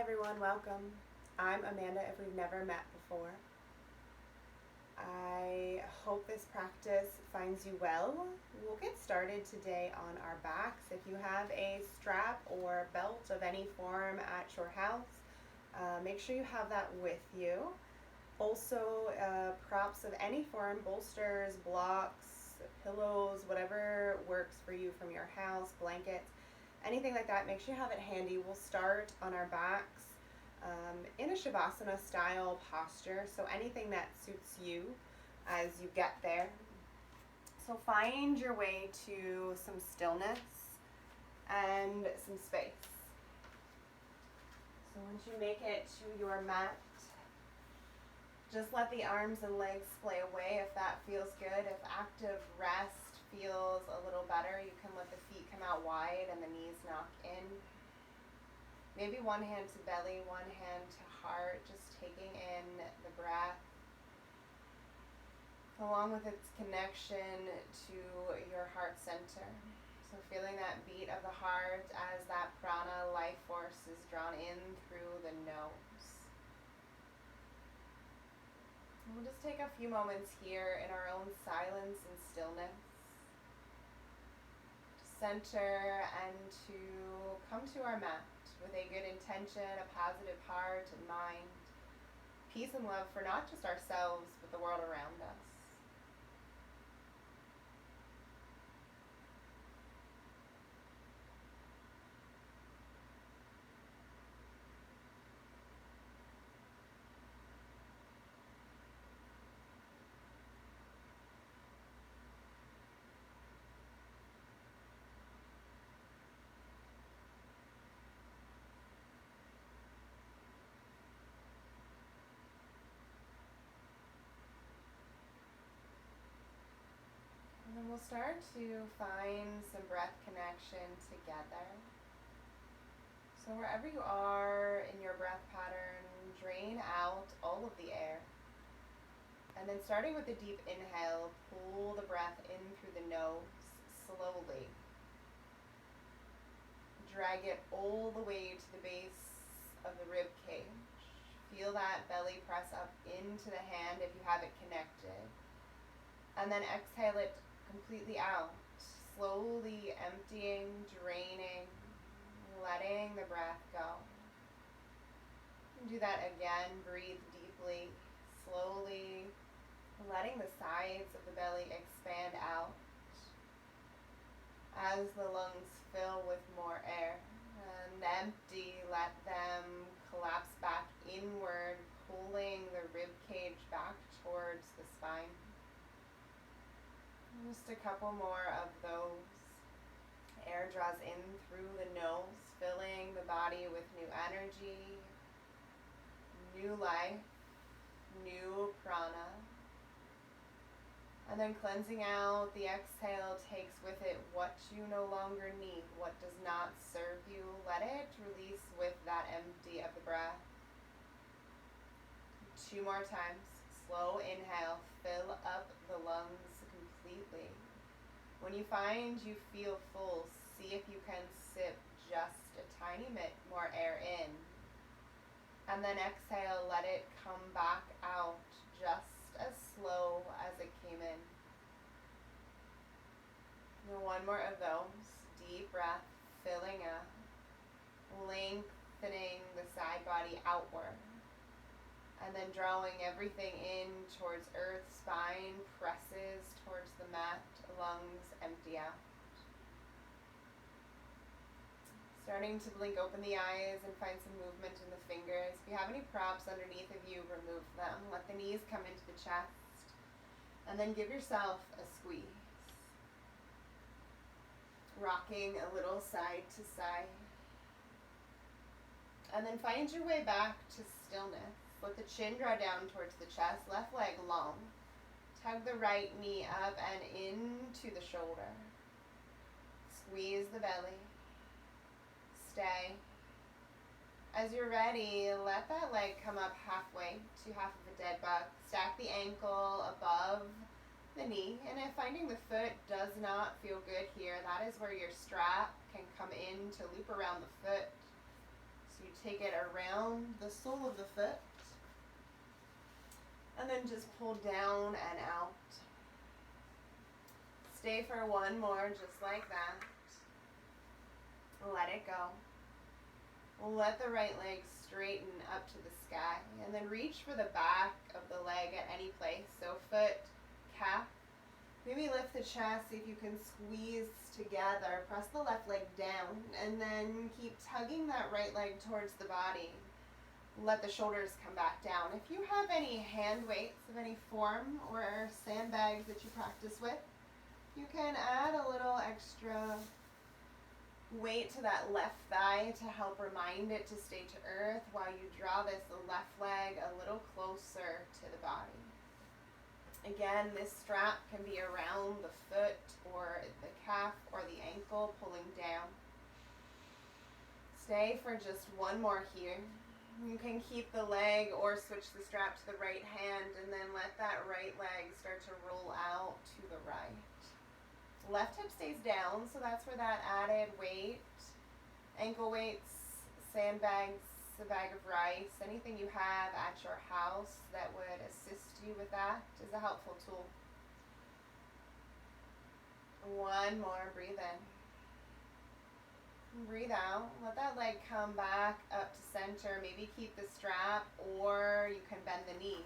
everyone, welcome. I'm Amanda if we've never met before. I hope this practice finds you well. We'll get started today on our backs. If you have a strap or belt of any form at your house, make sure you have that with you. Also, props of any form, bolsters, blocks, pillows, whatever works for you from your house, blankets, anything like that, make sure you have it handy. We'll start on our backs in a Shavasana style posture, so anything that suits you as you get there. So find your way to some stillness and some space. So once you make it to your mat, just let the arms and legs splay away if that feels good. If active rest feels a little better, you can let the feet come out wide and the knees knock in. Maybe one hand to belly, one hand to heart, just taking in the breath, along with its connection to your heart center. So feeling that beat of the heart as that prana life force is drawn in through the nose. We'll just take a few moments here in our own silence and stillness to center and to come to our mat with a good intention, a positive heart and mind, peace and love for not just ourselves, but the world around us. And then we'll start to find some breath connection together. So wherever you are in your breath pattern, drain out all of the air. And then starting with a deep inhale, pull the breath in through the nose slowly. Drag it all the way to the base of the rib cage. Feel that belly press up into the hand if you have it connected. And then exhale it completely out, slowly emptying, draining, letting the breath go. Do that again, breathe deeply, slowly, letting the sides of the belly expand out as the lungs fill with more air. And empty, let them collapse back inward, pulling the rib cage back towards the spine. Just a couple more of those. Air draws in through the nose, filling the body with new energy, new life, new prana. And then cleansing out, the exhale takes with it what you no longer need, what does not serve you. Let it release with that empty of the breath. 2 more times. Slow inhale, fill up the lungs completely. When you find you feel full, see if you can sip just a tiny bit more air in. And then exhale, let it come back out just as slow as it came in. And 1 more of those. Deep breath, filling up, lengthening the side body outward. And then drawing everything in towards earth, spine presses towards the mat, lungs empty out. Starting to blink open the eyes and find some movement in the fingers. If you have any props underneath of you, remove them. Let the knees come into the chest. And then give yourself a squeeze. Rocking a little side to side. And then find your way back to stillness. Let the chin draw down towards the chest, left leg long. Tug the right knee up and into the shoulder. Squeeze the belly. Stay. As you're ready, let that leg come up halfway to half of a dead bug. Stack the ankle above the knee, and if finding the foot does not feel good here, that is where your strap can come in to loop around the foot. So you take it around the sole of the foot. And then just pull down and out. Stay for one more, just like that. Let it go. Let the right leg straighten up to the sky. And then reach for the back of the leg at any place. So foot, calf. Maybe lift the chest, see if you can squeeze together. Press the left leg down. And then keep tugging that right leg towards the body. Let the shoulders come back down. If you have any hand weights of any form or sandbags that you practice with, you can add a little extra weight to that left thigh to help remind it to stay to earth while you draw this left leg a little closer to the body. Again, this strap can be around the foot or the calf or the ankle, pulling down. Stay for just one more here. You can keep the leg or switch the strap to the right hand and then let that right leg start to roll out to the right. Left hip stays down, so that's where that added weight, ankle weights, sandbags, a bag of rice, anything you have at your house that would assist you with that is a helpful tool. One more, breathe in. Breathe out. Let that leg come back up to center. Maybe keep the strap or you can bend the knee.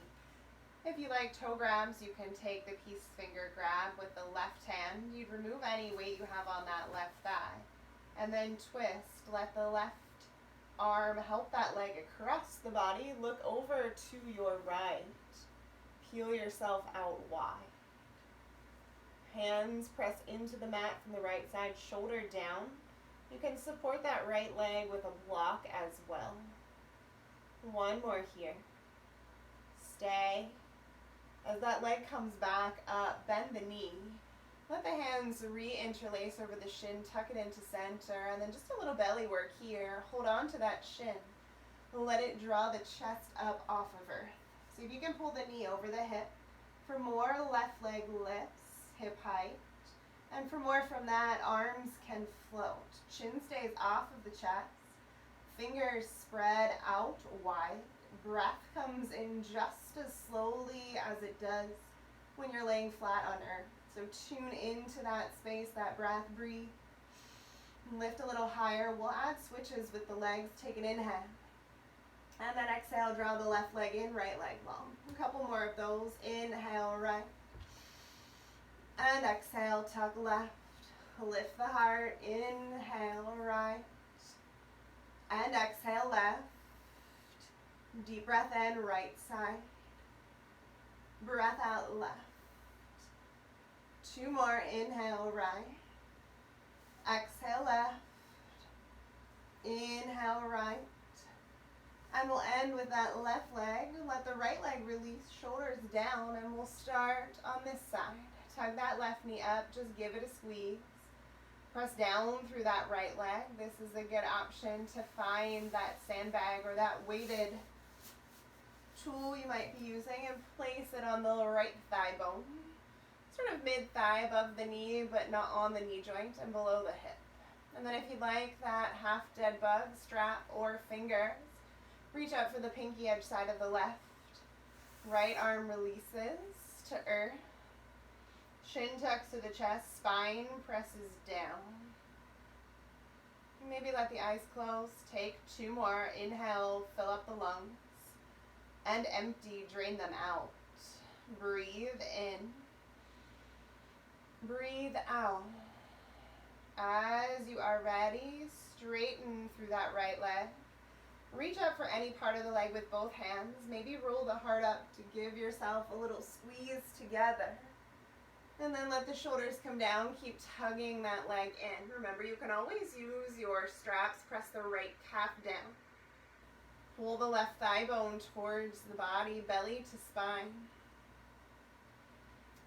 If you like toe grabs, you can take the peace finger grab with the left hand. You'd remove any weight you have on that left thigh. And then twist. Let the left arm help that leg across the body. Look over to your right. Peel yourself out wide. Hands press into the mat from the right side, shoulder down. You can support that right leg with a block as well. One more here. Stay. As that leg comes back up, bend the knee. Let the hands re-interlace over the shin, tuck it into center, and then just a little belly work here. Hold on to that shin. Let it draw the chest up off of earth. See if you can pull the knee over the hip. For more, left leg lifts, hip height. And for more from that, arms can float. Chin stays off of the chest. Fingers spread out wide. Breath comes in just as slowly as it does when you're laying flat on earth. So tune into that space, that breath, breathe. Lift a little higher. We'll add switches with the legs. Take an inhale. And then exhale, draw the left leg in, right leg long. A couple more of those. Inhale, right. And exhale, tuck left. Lift the heart. Inhale, right. And exhale, left. Deep breath in, right side. Breath out, left. Two more. Inhale, right. Exhale, left. Inhale, right. And we'll end with that left leg. Let the right leg release, shoulders down, and we'll start on this side. Tug that left knee up, just give it a squeeze. Press down through that right leg. This is a good option to find that sandbag or that weighted tool you might be using and place it on the right thigh bone. Sort of mid-thigh above the knee, but not on the knee joint and below the hip. And then if you'd like that half dead bug, strap or fingers, reach out for the pinky edge side of the left. Right arm releases to earth. Shin tucks to the chest, spine presses down. Maybe let the eyes close. Take two more. Inhale, fill up the lungs. And empty, drain them out. Breathe in. Breathe out. As you are ready, straighten through that right leg. Reach up for any part of the leg with both hands. Maybe roll the heart up to give yourself a little squeeze together. And then let the shoulders come down. Keep tugging that leg in. Remember, you can always use your straps. Press the right calf down. Pull the left thigh bone towards the body, belly to spine.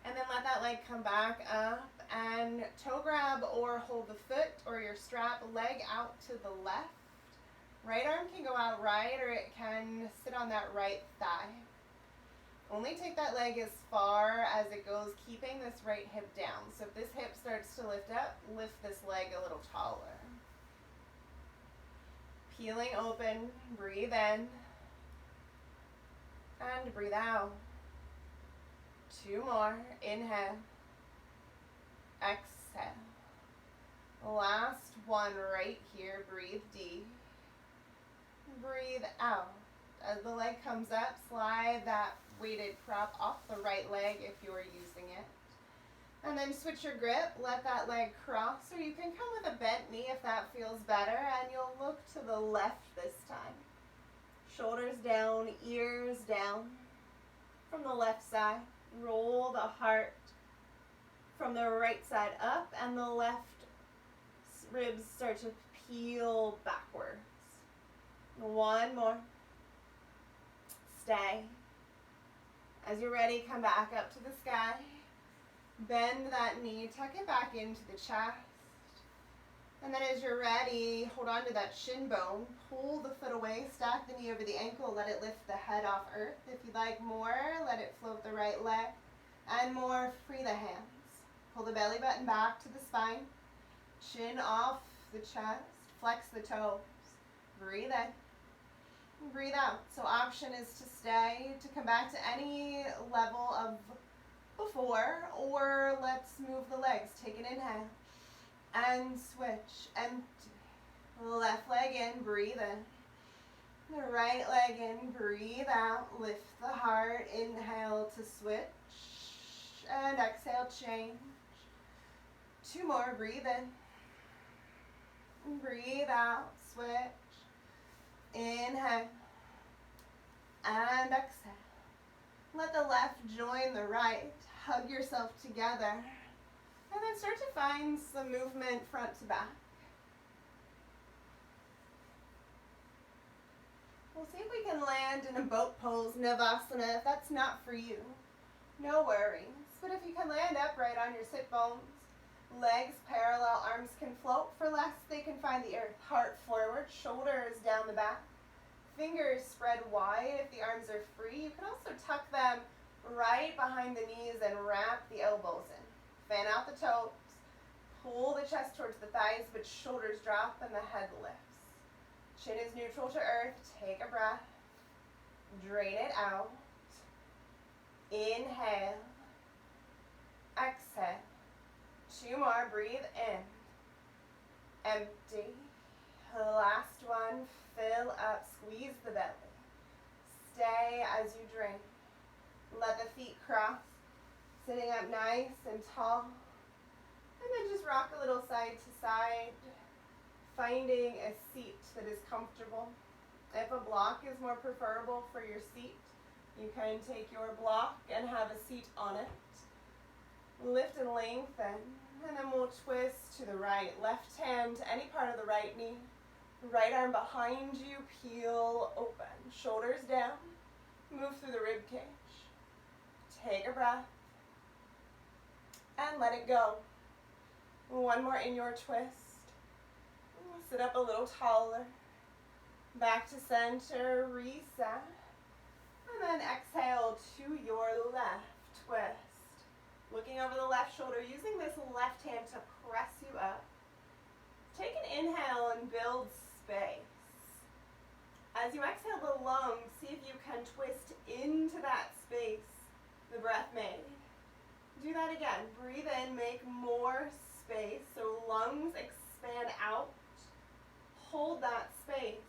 And then let that leg come back up and toe grab or hold the foot or your strap, leg out to the left. Right arm can go out right or it can sit on that right thigh. Only take that leg as far as it goes, keeping this right hip down. So if this hip starts to lift up, lift this leg a little taller. Peeling open, breathe in, and breathe out. 2 more, inhale, exhale. Last one right here, breathe deep. Breathe out. As the leg comes up, slide that weighted prop off the right leg if you are using it. And then switch your grip, let that leg cross, or you can come with a bent knee if that feels better, and you'll look to the left this time. Shoulders down, ears down. From the left side, roll the heart from the right side up, and the left ribs start to peel backwards. 1 more. Stay. As you're ready, come back up to the sky. Bend that knee, tuck it back into the chest. And then as you're ready, hold on to that shin bone. Pull the foot away, stack the knee over the ankle, let it lift the head off earth. If you'd like more, let it float the right leg. And more, free the hands. Pull the belly button back to the spine. Chin off the chest, flex the toes. Breathe in, breathe out. So option is to stay, to come back to any level of before, or let's move the legs. Take an inhale and switch. Empty. Left leg in, breathe in. The right leg in, breathe out. Lift the heart. Inhale to switch. And exhale, change. 2 more, breathe in. Breathe out, switch. Inhale. And exhale. Let the left join the right. Hug yourself together. And then start to find some movement front to back. We'll see if we can land in a boat pose, Navasana. If that's not for you, no worries. But if you can land upright on your sit bones, legs parallel, arms can float. For less, they can find the earth. Heart forward, shoulders down the back. Fingers spread wide if the arms are free. You can also tuck them right behind the knees and wrap the elbows in. Fan out the toes. Pull the chest towards the thighs, but shoulders drop and the head lifts. Chin is neutral to earth. Take a breath. Drain it out. Inhale. Exhale. 2 more. Breathe in. Empty. Last one. Fill up. Squeeze the belly. Stay as you drain. Let the feet cross. Sitting up nice and tall. And then just rock a little side to side. Finding a seat that is comfortable. If a block is more preferable for your seat, you can take your block and have a seat on it. Lift and lengthen, and then we'll twist to the right. Left hand to any part of the right knee. Right arm behind you, peel open. Shoulders down, move through the rib cage. Take a breath, and let it go. 1 more in your twist. Sit up a little taller. Back to center, reset. And then exhale to your left twist. Looking over the left shoulder, using this left hand to press you up. Take an inhale and build space. As you exhale the lungs, see if you can twist into that space the breath made. Do that again. Breathe in, make more space. So lungs expand out. Hold that space,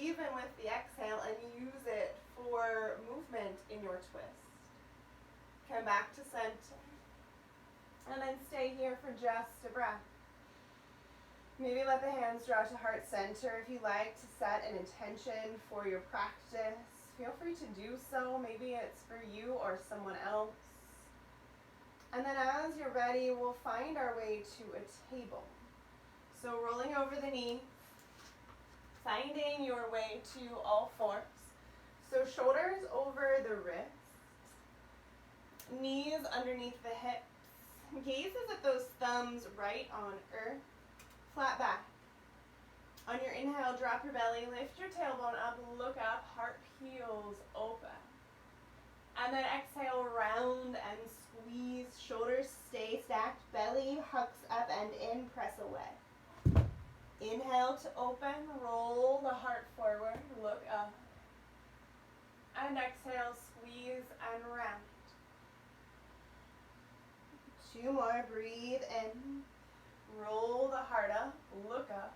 even with the exhale, and use it for movement in your twist. Come back to center. And then stay here for just a breath. Maybe let the hands draw to heart center. If you like to set an intention for your practice, feel free to do so. Maybe it's for you or someone else. And then as you're ready, we'll find our way to a table. So rolling over the knee, finding your way to all fours. So shoulders over the wrists, knees underneath the hips, gazes at those thumbs right on earth, flat back. On your inhale, drop your belly, lift your tailbone up, look up, heart peels open. And then exhale, round and squeeze, shoulders stay stacked, belly hucks up and in, press away. Inhale to open, roll the heart forward, look up. And exhale, squeeze and round. 2 more, breathe in. Roll the heart up, look up.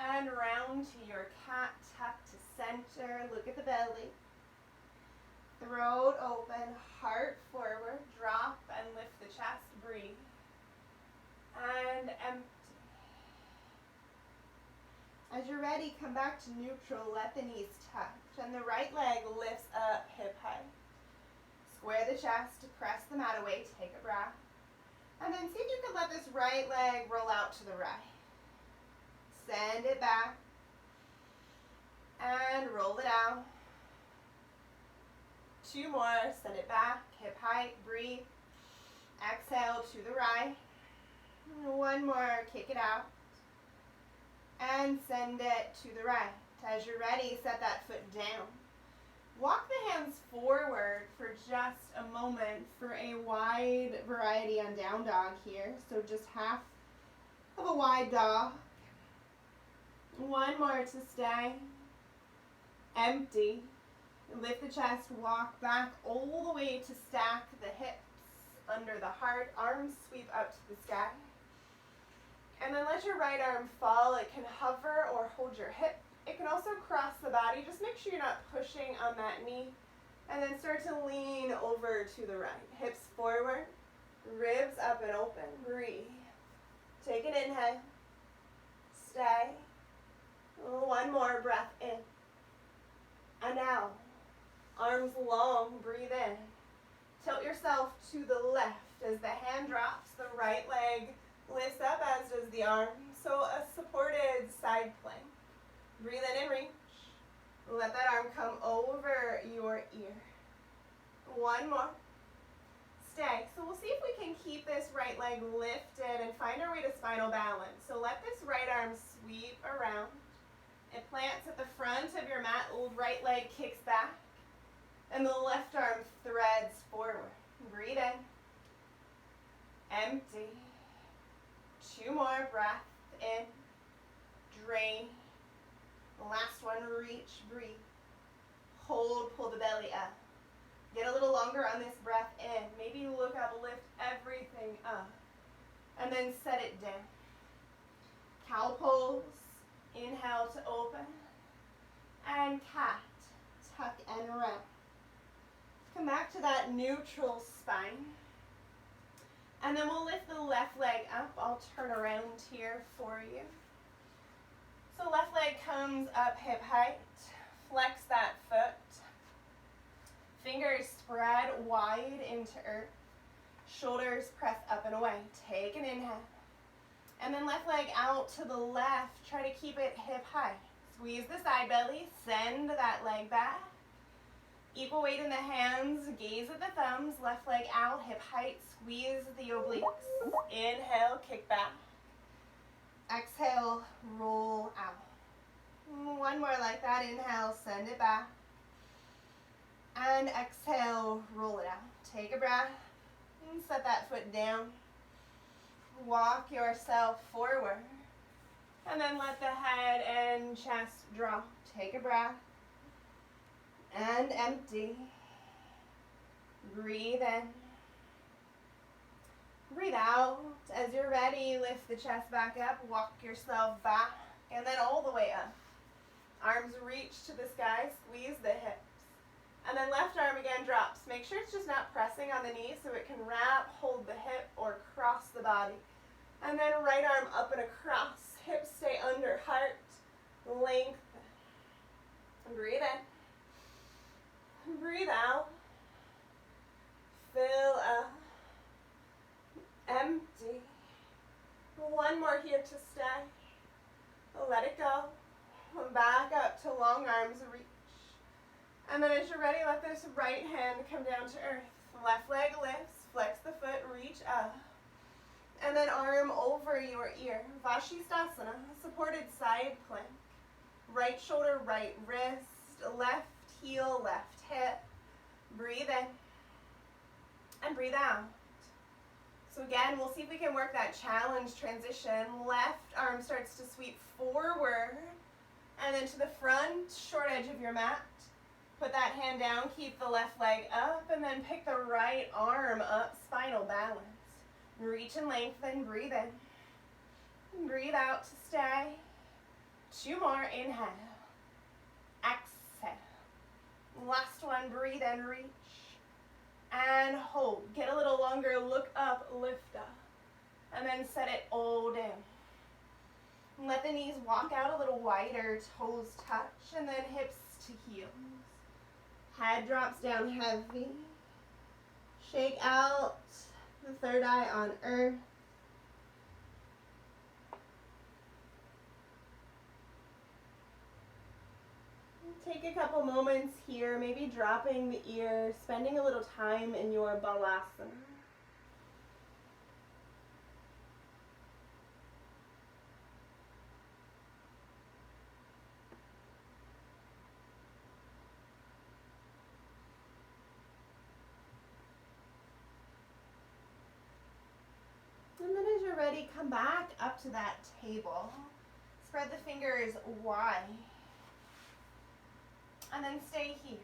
And round to your cat, tuck to center, look at the belly. Throat open, heart forward, drop and lift the chest, breathe. And empty. As you're ready, come back to neutral, let the knees touch, and the right leg lifts up hip height. Square the chest, press the mat away, take a breath. And then see if you can let this right leg roll out to the right. Send it back. And roll it out. 2 more, send it back, hip height, breathe. Exhale to the right. 1 more, kick it out. And send it to the right. As you're ready, set that foot down. Walk the hands forward for just a moment for a wide variety on down dog here. So just half of a wide dog. 1 more to stay. Empty. Lift the chest, walk back all the way to stack the hips under the heart. Arms sweep up to the sky. And then let your right arm fall. It can hover or hold your hip. It can also cross the body. Just make sure you're not pushing on that knee. And then start to lean over to the right. Hips forward, ribs up and open. Breathe. Take an inhale. Stay. 1 more breath in. And out. Arms long, breathe in. Tilt yourself to the left as the hand drops. The right leg lifts up, as does the arm. So a supported side plank. Breathe in and reach. Let that arm come over your ear. 1 more. Stay. So we'll see if we can keep this right leg lifted and find our way to spinal balance. So let this right arm sweep around. It plants at the front of your mat. Right leg kicks back. And the left arm threads forward. Breathe in. Empty. 2 more. Breath in. Drain. Last one. Reach. Breathe. Hold. Pull the belly up. Get a little longer on this breath in. Maybe look up. Lift everything up. And then set it down. Cow pose. Inhale to open. And cat. Tuck and round. Come back to that neutral spine. And then we'll lift the left leg up. I'll turn around here for you. So left leg comes up hip height. Flex that foot. Fingers spread wide into earth. Shoulders press up and away. Take an inhale. And then left leg out to the left. Try to keep it hip high. Squeeze the side belly. Send that leg back. Equal weight in the hands. Gaze at the thumbs. Left leg out. Hip height. Squeeze the obliques. Inhale. Kick back. Exhale. Roll out. 1 more like that. Inhale. Send it back. And exhale. Roll it out. Take a breath. And set that foot down. Walk yourself forward. And then let the head and chest drop. Take a breath. And empty. Breathe in. Breathe out. As you're ready, lift the chest back up. Walk yourself back. And then all the way up. Arms reach to the sky. Squeeze the hips. And then left arm again drops. Make sure it's just not pressing on the knee so it can wrap, hold the hip, or cross the body. And then right arm up and across. Hips stay under, heart, length. Breathe in. Breathe out. Fill up. Empty. 1 more here to stay. Let it go. Back up to long arms, reach. And then as you're ready, let this right hand come down to earth. Left leg lifts, flex the foot, reach up. And then arm over your ear. Vashisthasana, supported side plank. Right shoulder, right wrist, left heel, left hip. Breathe in. And breathe out. So again, we'll see if we can work that challenge transition. Left arm starts to sweep forward. then to the front, short edge of your mat. Put that hand down, keep the left leg up, and then pick the right arm up, spinal balance. Reach and lengthen, breathe in. Breathe out to stay. 2 more, inhale. Exhale. Last one, breathe and reach. And hold. Get a little longer, look up, lift up. And then set it all down. Let the knees walk out a little wider, toes touch, and then hips to heels. Head drops down heavy. Shake out the third eye on earth. Take a couple moments here, maybe dropping the ear, spending a little time in your balasana. And then as you're ready, come back up to that table. Spread the fingers wide. And then stay here.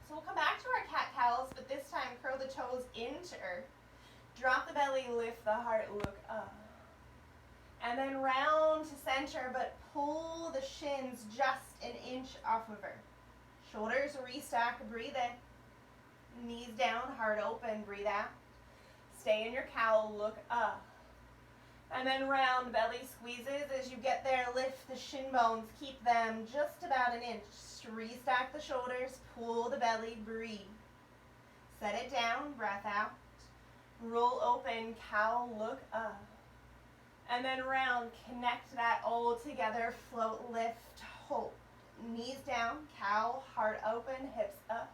So we'll come back to our cat-cows, but this time curl the toes into earth. Drop the belly, lift the heart, look up. And then round to center, but pull the shins just an inch off of earth. Shoulders restack, breathe in. Knees down, heart open, breathe out. Stay in your cow, look up. And then round, belly squeezes. As you get there, lift the shin bones. Keep them just about an inch. Restack the shoulders, pull the belly, breathe. Set it down, breath out. Roll open, cow, look up. And then round, connect that all together, float, lift, hold. Knees down, cow, heart open, hips up.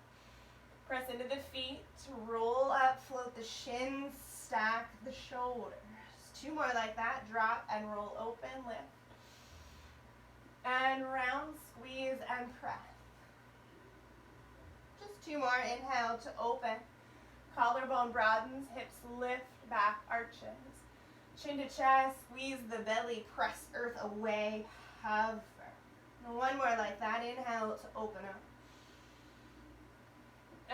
Press into the feet, roll up, float the shins, stack the shoulders. 2 more like that, drop and roll open, lift. And round, squeeze and press. Just 2 more, inhale to open. Collarbone broadens, hips lift, back arches. Chin to chest, squeeze the belly, press earth away, hover. And 1 more like that, inhale to open up.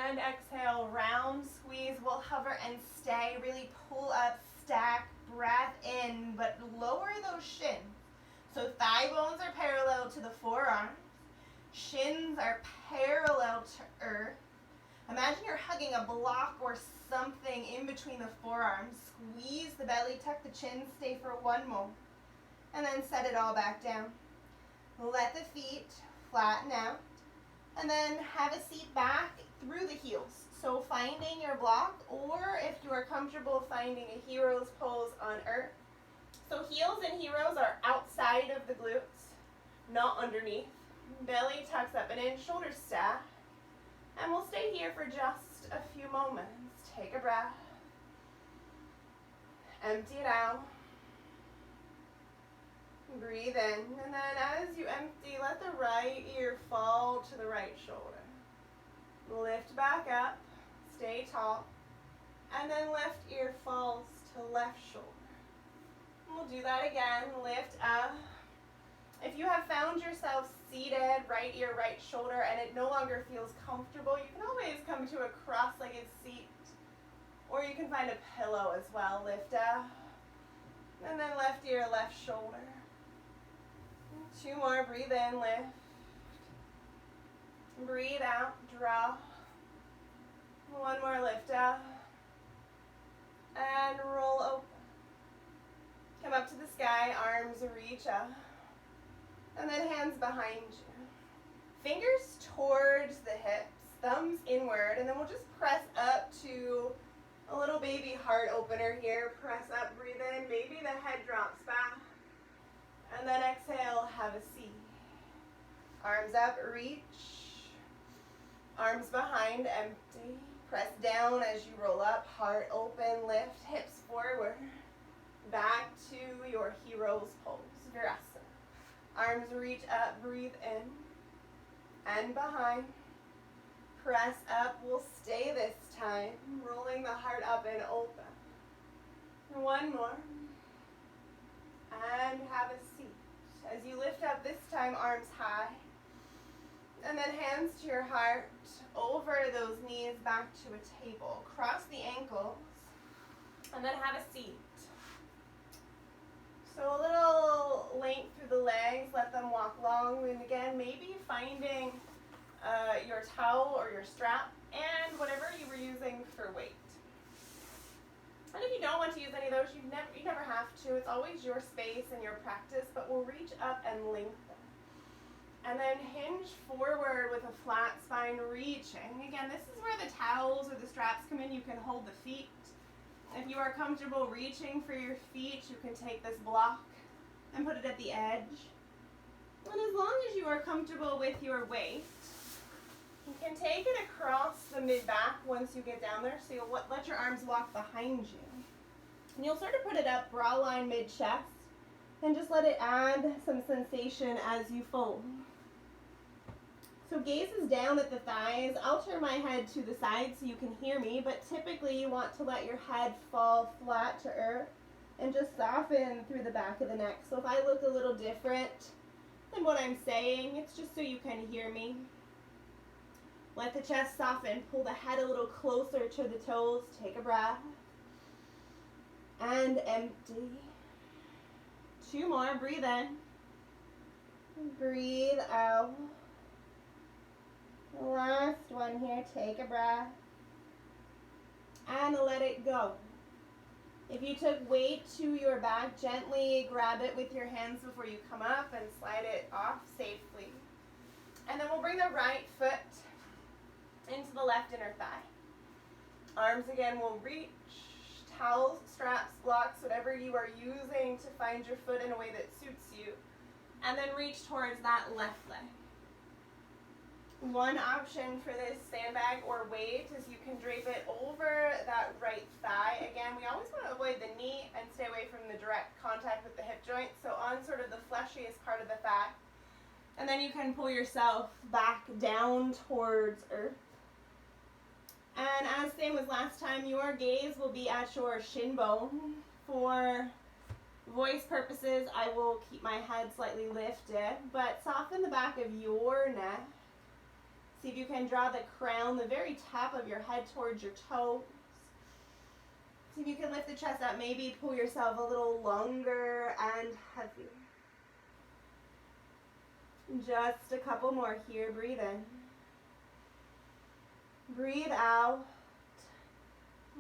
And exhale, round, squeeze, we'll hover and stay, really pull up, stack, breath in, but lower those shins. So thigh bones are parallel to the forearms. Shins are parallel to earth. Imagine you're hugging a block or something in between the forearms. Squeeze the belly, tuck the chin, stay for 1 more. And then set it all back down. Let the feet flatten out. And then have a seat back through the heels. So finding your block, or if you are comfortable, finding a hero's pose on earth. So heels and heroes are outside of the glutes, not underneath. Belly tucks up and in, shoulders stack. And we'll stay here for just a few moments. Take a breath. Empty it out. Breathe in. And then as you empty, let the right ear fall to the right shoulder. Lift back up. Stay tall. And then left ear falls to left shoulder. We'll do that again. Lift up. If you have found yourself seated, right ear, right shoulder, and it no longer feels comfortable, you can always come to a cross-legged seat. Or you can find a pillow as well. Lift up. And then left ear, left shoulder. 2 more. Breathe in, lift. Breathe out, drop. 1 more, lift up. And roll open. Come up to the sky, arms reach up. And then hands behind you. Fingers towards the hips, thumbs inward, and then we'll just press up to a little baby heart opener here. Press up, breathe in, maybe the head drops back. And then exhale, have a seat. Arms up, reach. Arms behind, empty. Press down as you roll up, heart open, lift, hips forward. Back to your hero's pose, Virasana. Arms reach up, breathe in. And behind. Press up, we'll stay this time. Rolling the heart up and open. 1 more. And have a seat. As you lift up, this time arms high. And then hands to your heart, over those knees back to a table. Cross the ankles, and then have a seat. So a little length through the legs, let them walk long. And again, maybe finding your towel or your strap and whatever you were using for weight. And if you don't want to use any of those, you never have to. It's always your space and your practice, but we'll reach up and lengthen. And then hinge forward with a flat spine, reaching. Again, this is where the towels or the straps come in. You can hold the feet. If you are comfortable reaching for your feet, you can take this block and put it at the edge. And as long as you are comfortable with your weight, you can take it across the mid-back once you get down there. So you'll let your arms walk behind you. And you'll sort of put it up, bra line mid-chest, and just let it add some sensation as you fold. So gaze is down at the thighs. I'll turn my head to the side so you can hear me, but typically you want to let your head fall flat to earth and just soften through the back of the neck. So if I look a little different than what I'm saying, it's just so you can hear me. Let the chest soften. Pull the head a little closer to the toes. Take a breath. And empty. 2 more. Breathe in. Breathe out. Last one here. Take a breath. And let it go. If you took weight to your back, gently grab it with your hands before you come up and slide it off safely. And then we'll bring the right foot into the left inner thigh. Arms again will reach. Towels, straps, blocks, whatever you are using to find your foot in a way that suits you. And then reach towards that left leg. One option for this sandbag or weight is you can drape it over that right thigh. Again, we always want to avoid the knee and stay away from the direct contact with the hip joint, so on sort of the fleshiest part of the thigh. And then you can pull yourself back down towards earth. And as same as last time, your gaze will be at your shin bone. For voice purposes, I will keep my head slightly lifted, but soften the back of your neck. See if you can draw the crown, the very top of your head towards your toes. See if you can lift the chest up, maybe pull yourself a little longer and heavier. Just a couple more here. Breathe in. Breathe out.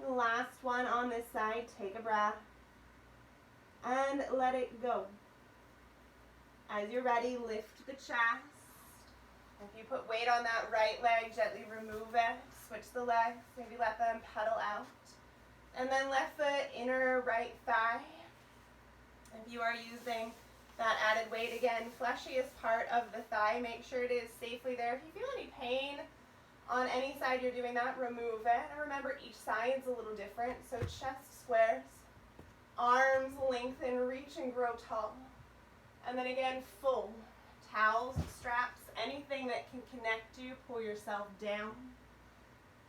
The last one on this side. Take a breath. And let it go. As you're ready, lift the chest. If you put weight on that right leg, gently remove it. Switch the legs. Maybe let them pedal out. And then left foot, inner right thigh. If you are using that added weight, again, fleshiest part of the thigh, make sure it is safely there. If you feel any pain on any side you're doing that, remove it. And remember, each side's a little different. So chest squares, arms lengthen, reach and grow tall. And then again, full. Towels, straps, anything that can connect you, pull yourself down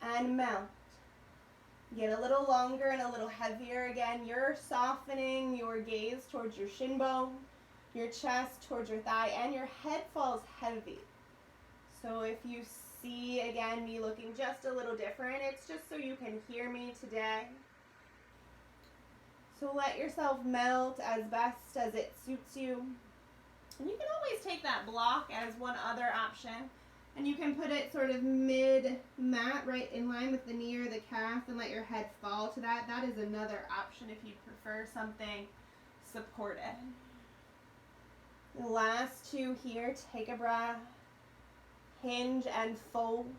and mount. Get a little longer and a little heavier. Again, you're softening your gaze towards your shin bone, your chest towards your thigh, and your head falls heavy. So if you see, again, me looking just a little different, it's just so you can hear me today. So let yourself melt as best as it suits you. And you can always take that block as one other option, and you can put it sort of mid-mat, right in line with the knee or the calf, and let your head fall to that. That is another option if you prefer something supported. The last 2 here, take a breath, hinge and fold.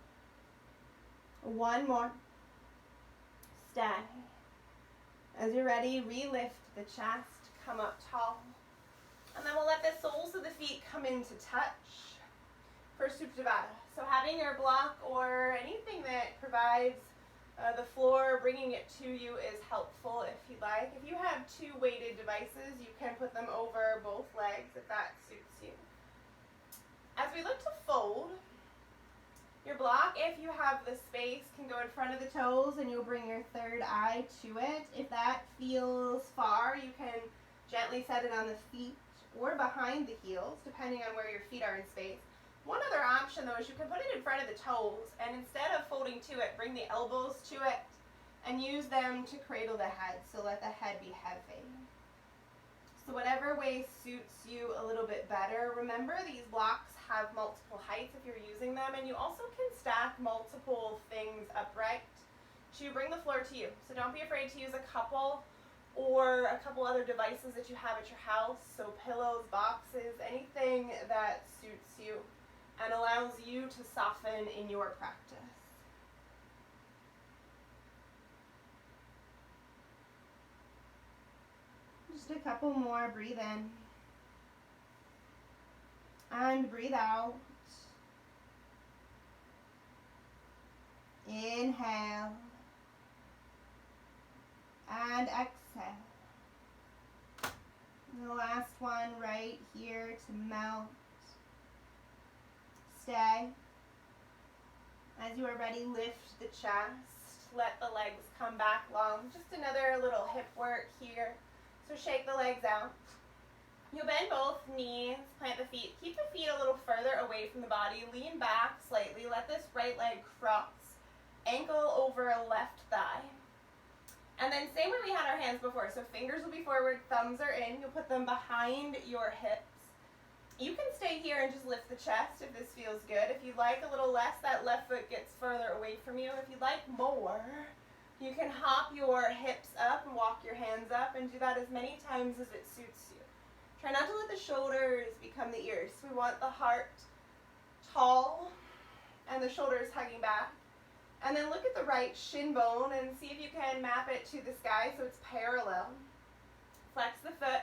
1 more. Stay. As you're ready, relift the chest, come up tall. And then we'll let the soles of the feet come into touch for Supta. So having your block or anything that provides the floor, bringing it to you is helpful if you'd like. If you have 2 weighted devices, you can put them over both legs if that suits you. As we look to fold, your block, if you have the space, can go in front of the toes and you'll bring your third eye to it. If that feels far, you can gently set it on the feet or behind the heels, depending on where your feet are in space. One other option though is you can put it in front of the toes, and instead of folding to it, bring the elbows to it and use them to cradle the head, so let the head be heavy. So whatever way suits you a little bit better. Remember, these blocks have multiple heights if you're using them, and you also can stack multiple things upright to bring the floor to you. So don't be afraid to use a couple or a couple other devices that you have at your house, so pillows, boxes, anything that suits you and allows you to soften in your practice. Just a couple more. Breathe in and breathe out. Inhale and exhale. And the last one right here to melt. Stay. As you are ready, lift the chest. Let the legs come back long. Just another little hip work here. So shake the legs out. You'll bend both knees, plant the feet. Keep the feet a little further away from the body. Lean back slightly. Let this right leg cross. Ankle over left thigh. And then same way we had our hands before. So fingers will be forward, thumbs are in. You'll put them behind your hips. You can stay here and just lift the chest if this feels good. If you'd like a little less, that left foot gets further away from you. If you'd like more, you can hop your hips up and walk your hands up and do that as many times as it suits you. Try not to let the shoulders become the ears. We want the heart tall and the shoulders hugging back. And then look at the right shin bone and see if you can map it to the sky so it's parallel. Flex the foot,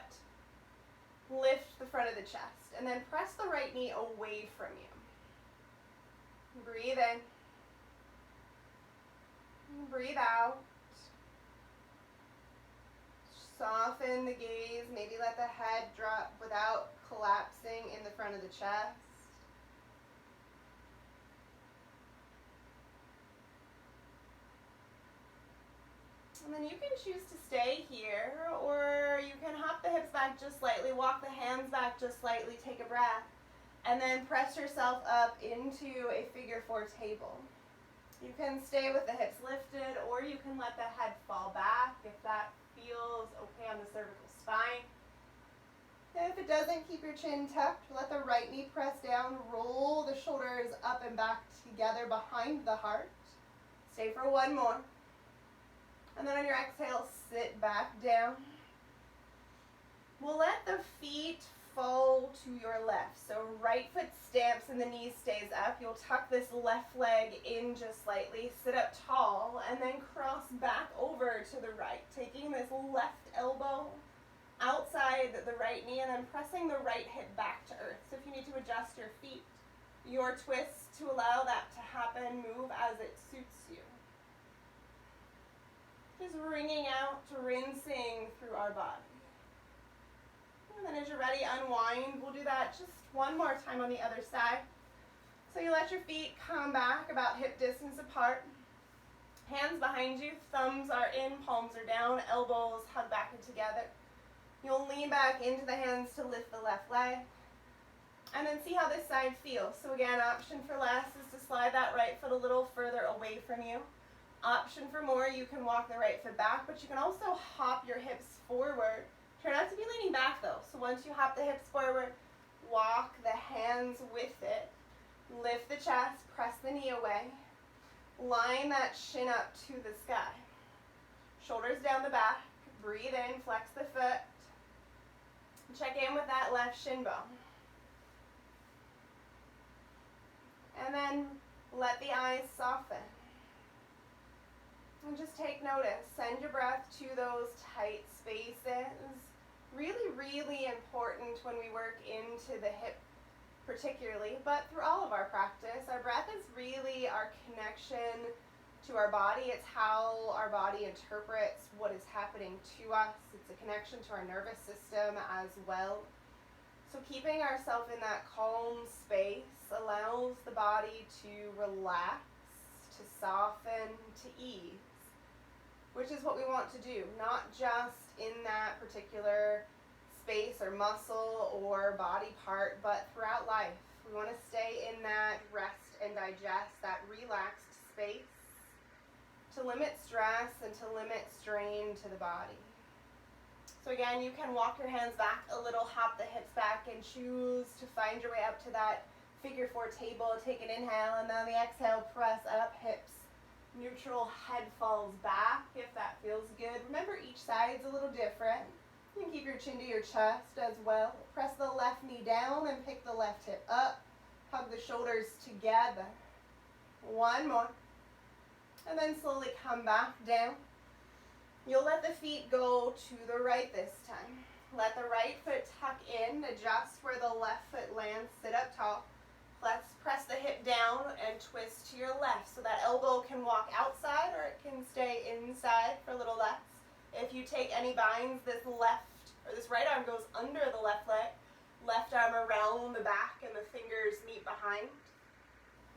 lift the front of the chest, and then press the right knee away from you. Breathe in. Breathe out. Soften the gaze. Maybe let the head drop without collapsing in the front of the chest. And then you can choose to stay here, or you can hop the hips back just slightly, walk the hands back just slightly, take a breath, and then press yourself up into a figure four table. You can stay with the hips lifted, or you can let the head fall back if that feels okay on the cervical spine. And if it doesn't, keep your chin tucked. Let the right knee press down, roll the shoulders up and back together behind the heart. Stay for one more. And then on your exhale, sit back down. We'll let the feet fall to your left. So right foot stamps and the knee stays up. You'll tuck this left leg in just slightly. Sit up tall and then cross back over to the right. Taking this left elbow outside the right knee and then pressing the right hip back to earth. So if you need to adjust your feet, your twist to allow that to happen, move as it suits you. Just wringing out, rinsing through our body. And then as you're ready, unwind. We'll do that just one more time on the other side. So you let your feet come back about hip distance apart. Hands behind you, thumbs are in, palms are down, elbows hug back and together. You'll lean back into the hands to lift the left leg. And then see how this side feels. So again, option for less is to slide that right foot a little further away from you. Option for more, you can walk the right foot back, but you can also hop your hips forward. Try not to be leaning back though. So once you hop the hips forward, walk the hands with it. Lift the chest, press the knee away. Line that shin up to the sky. Shoulders down the back. Breathe in, flex the foot. Check in with that left shin bone. And then let the eyes soften. And just take notice. Send your breath to those tight spaces. Really, really important when we work into the hip particularly, but through all of our practice. Our breath is really our connection to our body. It's how our body interprets what is happening to us. It's a connection to our nervous system as well. So keeping ourselves in that calm space allows the body to relax, to soften, to ease, which is what we want to do, not just in that particular space or muscle or body part, but throughout life. We want to stay in that rest and digest, that relaxed space to limit stress and to limit strain to the body. So again, you can walk your hands back a little, hop the hips back, and choose to find your way up to that figure four table. Take an inhale, and then the exhale, press up, hips neutral, head falls back if that feels good. Remember, each side's a little different. You can keep your chin to your chest as well. Press the left knee down and pick the left hip up. Hug the shoulders together. One more. And then slowly come back down. You'll let the feet go to the right this time. Let the right foot tuck in, adjust where the left foot lands, sit up tall. Let's press the hip down and twist to your left so that elbow can walk outside or it can stay inside for a little less. If you take any binds, this right arm goes under the left leg, left arm around the back, and the fingers meet behind.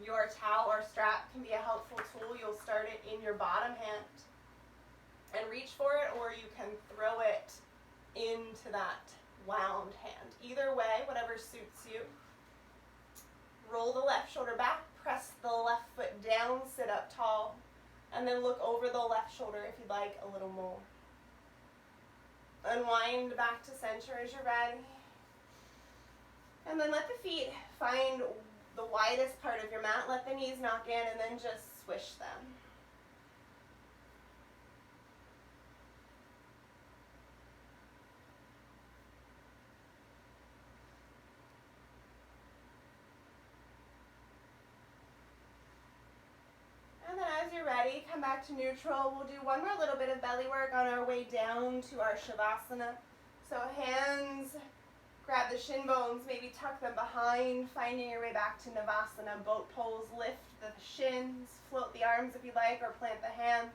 Your towel or strap can be a helpful tool. You'll start it in your bottom hand and reach for it, or you can throw it into that wound hand. Either way, whatever suits you. Roll the left shoulder back, press the left foot down, sit up tall, and then look over the left shoulder if you'd like a little more. Unwind back to center as you're ready. And then let the feet find the widest part of your mat. Let the knees knock in and then just swish them. And then as you're ready, come back to neutral. We'll do one more little bit of belly work on our way down to our Shavasana. So hands, grab the shin bones, maybe tuck them behind, finding your way back to Navasana, boat pose. Lift the shins, float the arms if you like, or plant the hands.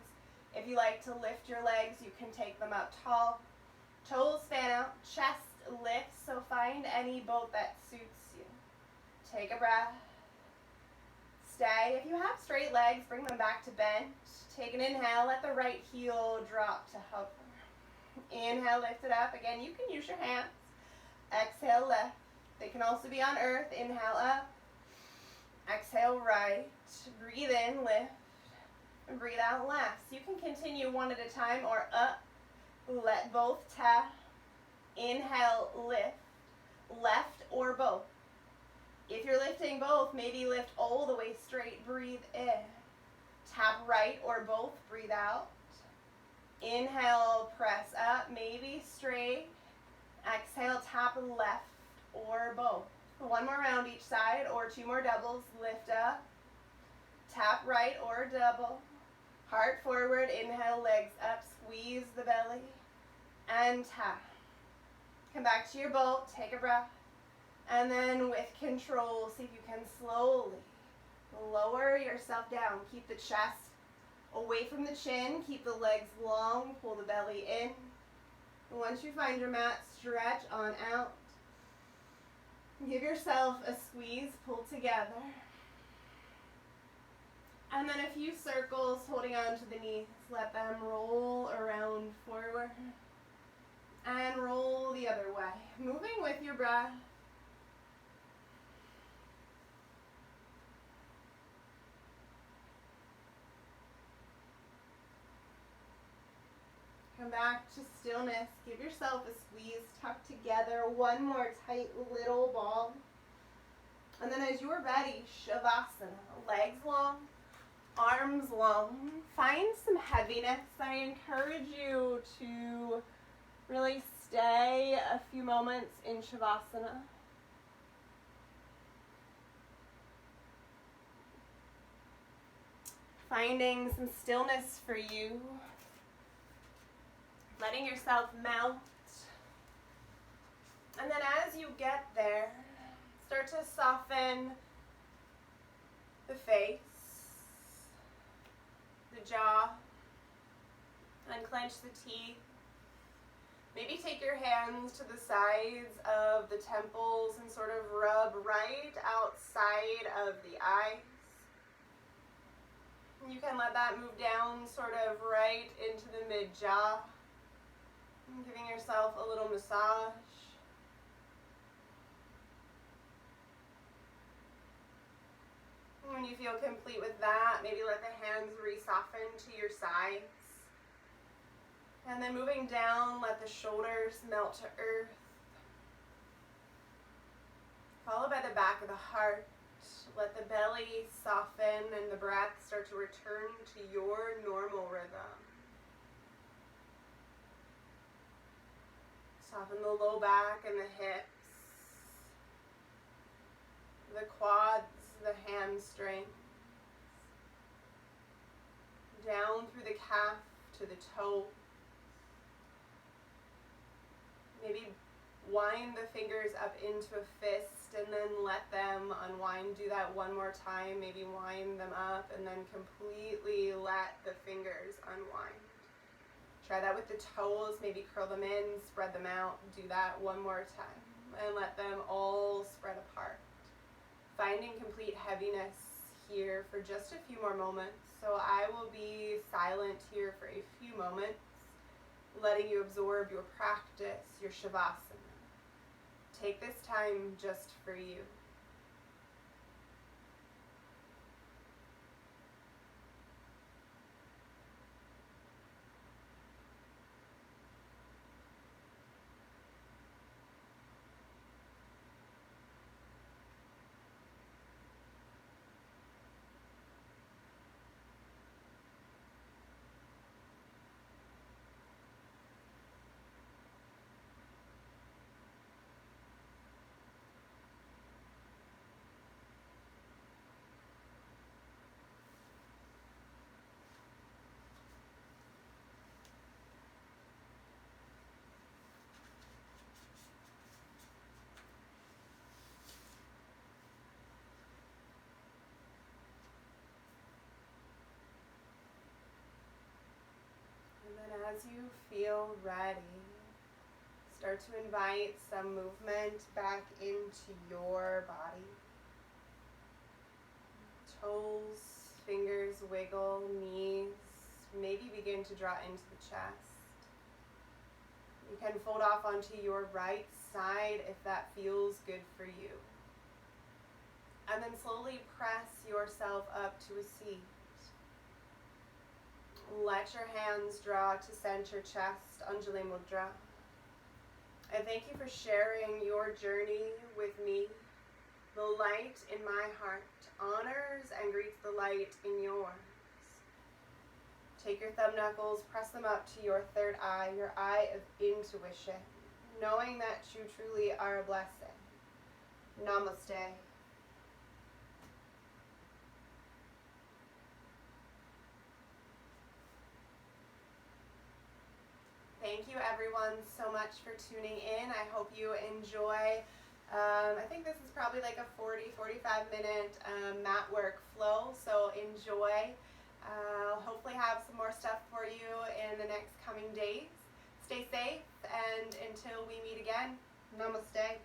If you like to lift your legs, you can take them up tall. Toes fan out, chest lifts, so find any boat that suits you. Take a breath. Stay. If you have straight legs, bring them back to bench. Take an inhale, let the right heel drop to hover. Inhale, lift it up. Again, you can use your hands. Exhale, left. They can also be on earth. Inhale, up. Exhale, right. Breathe in, lift. And breathe out, last. You can continue one at a time or up. Let both tap. Inhale, lift. Left or both. If you're lifting both, maybe lift all the way straight. Breathe in. Tap right or both. Breathe out. Inhale, press up, maybe straight. Exhale, tap left or both. One more round each side or two more doubles. Lift up. Tap right or double. Heart forward. Inhale, legs up. Squeeze the belly. And tap. Come back to your boat. Take a breath. And then with control, see if you can slowly lower yourself down. Keep the chest away from the chin. Keep the legs long. Pull the belly in. And once you find your mat, stretch on out. Give yourself a squeeze. Pull together. And then a few circles holding on to the knees. Let them roll around forward. And roll the other way. Moving with your breath. Come back to stillness. Give yourself a squeeze. Tuck together. One more tight little ball. And then as you're ready, Shavasana. Legs long, arms long. Find some heaviness. I encourage you to really stay a few moments in Shavasana. Finding some stillness for you. Letting yourself melt. And then as you get there, start to soften the face, the jaw, unclench the teeth. Maybe take your hands to the sides of the temples and sort of rub right outside of the eyes. You can let that move down sort of right into the mid-jaw. Giving yourself a little massage. When you feel complete with that, maybe let the hands re-soften to your sides. And then moving down, let the shoulders melt to earth. Followed by the back of the heart. Let the belly soften and the breath start to return to your normal rhythm. Soften the low back and the hips, the quads, the hamstrings. Down through the calf to the toe. Maybe wind the fingers up into a fist and then let them unwind. Do that one more time. Maybe wind them up and then completely let the fingers unwind. Try that with the toes. Maybe curl them in, spread them out. Do that one more time and let them all spread apart. Finding complete heaviness here for just a few more moments. So I will be silent here for a few moments, letting you absorb your practice, your Shavasana. Take this time just for you. And then as you feel ready, start to invite some movement back into your body. Toes, fingers wiggle, knees maybe begin to draw into the chest. You can fold off onto your right side if that feels good for you. And then slowly press yourself up to a seat. Let your hands draw to center chest, Anjali Mudra. I thank you for sharing your journey with me. The light in my heart honors and greets the light in yours. Take your thumb knuckles, press them up to your third eye, your eye of intuition, knowing that you truly are a blessing. Namaste. Thank you everyone so much for tuning in. I hope you enjoy. I think this is probably like a 40-45 minute mat work flow, so enjoy. I'll hopefully have some more stuff for you in the next coming days. Stay safe, and until we meet again, namaste.